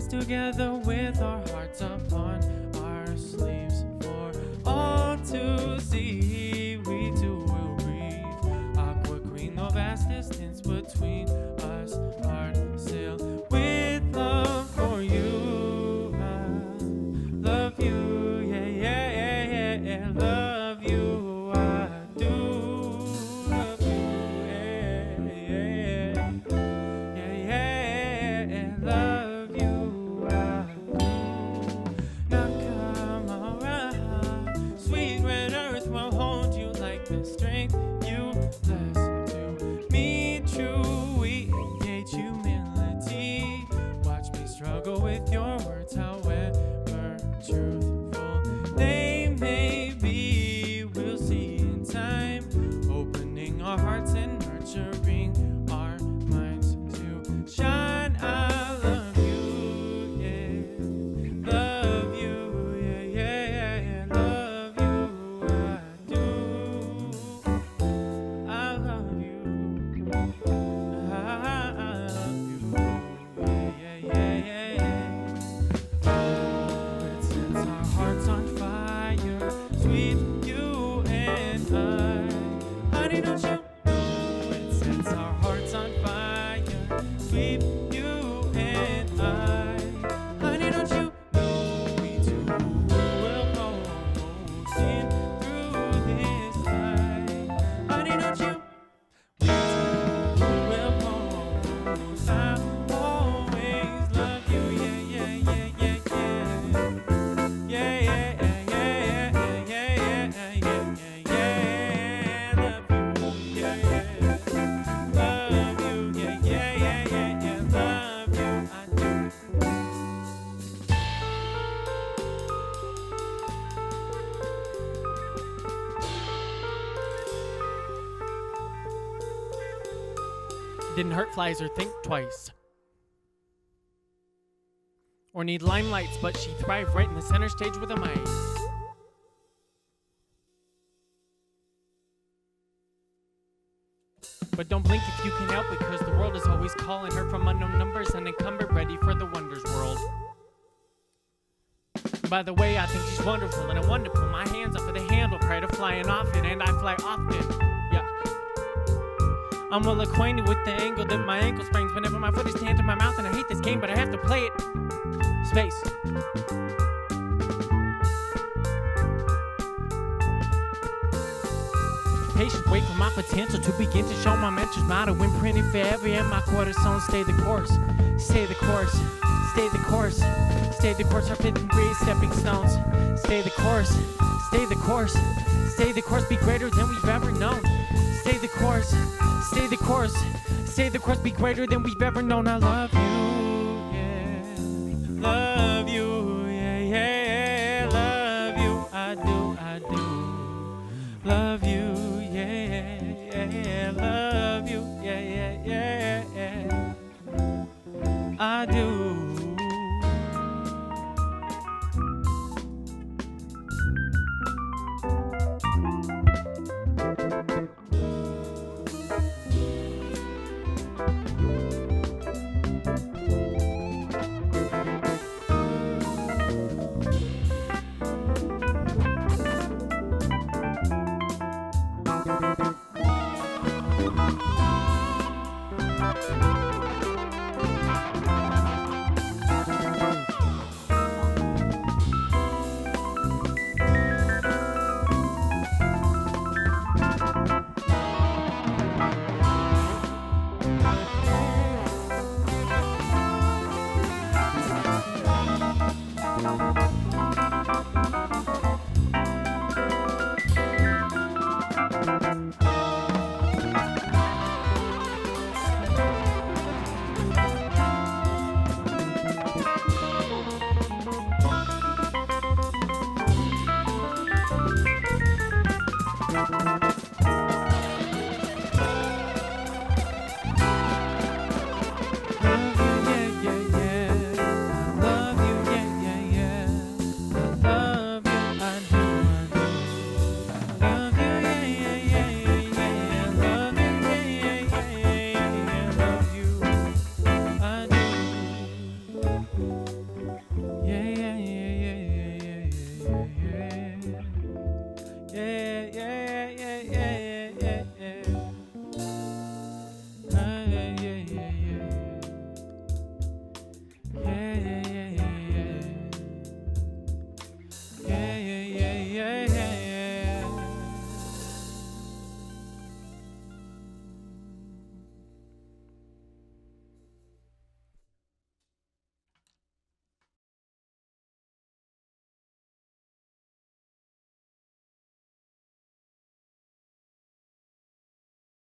Together with our hearts upon our sleeves for all to see. We too will breathe. Aqua queen, no vast distance between us. Heart sail with love for you. I love you, yeah, yeah, yeah, yeah, yeah. Love you, I do. Love you, yeah, yeah, yeah, yeah, yeah, yeah. Love you. Nakamarra, sweet red earth will hold you like the strength you bless to me. True, we engage humility. Watch me struggle with your words, however truthful they may be. We'll see in time, opening our hearts and nurturing our minds to shine. I love you, yeah. Love you, yeah, yeah, yeah, yeah. Love you, I do. I love you. I love you, yeah, yeah, yeah, yeah, yeah. It sets our hearts on fire, sweet you and I. Honey, don't you know it sets our hearts on fire, sweet you and I. Honey, don't you know we two will go in through this life? Honey, don't you? We two will go. I'll always love you, yeah, yeah, yeah, yeah, yeah. Yeah, yeah, yeah, yeah, yeah, yeah, yeah, yeah, yeah, yeah. Love you, yeah, yeah. Love you, yeah, yeah, yeah, yeah, yeah. Love you, I do. Didn't hurt flies or think twice, or need limelights, but she thrived right in the center stage with a mic. But don't blink if you can help, because the world is always calling her from unknown numbers, unencumbered, ready for the wonders world. By the way, I think she's wonderful, and I want to put my hands up for the handle prior to flying off it, and I fly often. Yeah. I'm well acquainted with the angle that my ankle springs whenever my foot is tangled in my mouth, and I hate this game, but I have to play it. Space. Patience, wait for my potential to begin to show my mentor's motto imprinted forever in my cortisone. Stay the course, stay the course, stay the course, stay the course. Our 5th degree stepping stones. Stay the course, stay the course, stay the course. Be greater than we've ever known. Stay the course, stay the course, stay the course. Be greater than we've ever known. I love you, yeah. Love you, yeah, yeah, yeah. Love you, I do, I do. Love you, yeah, yeah, yeah. Love you, yeah, yeah, yeah, yeah. I do.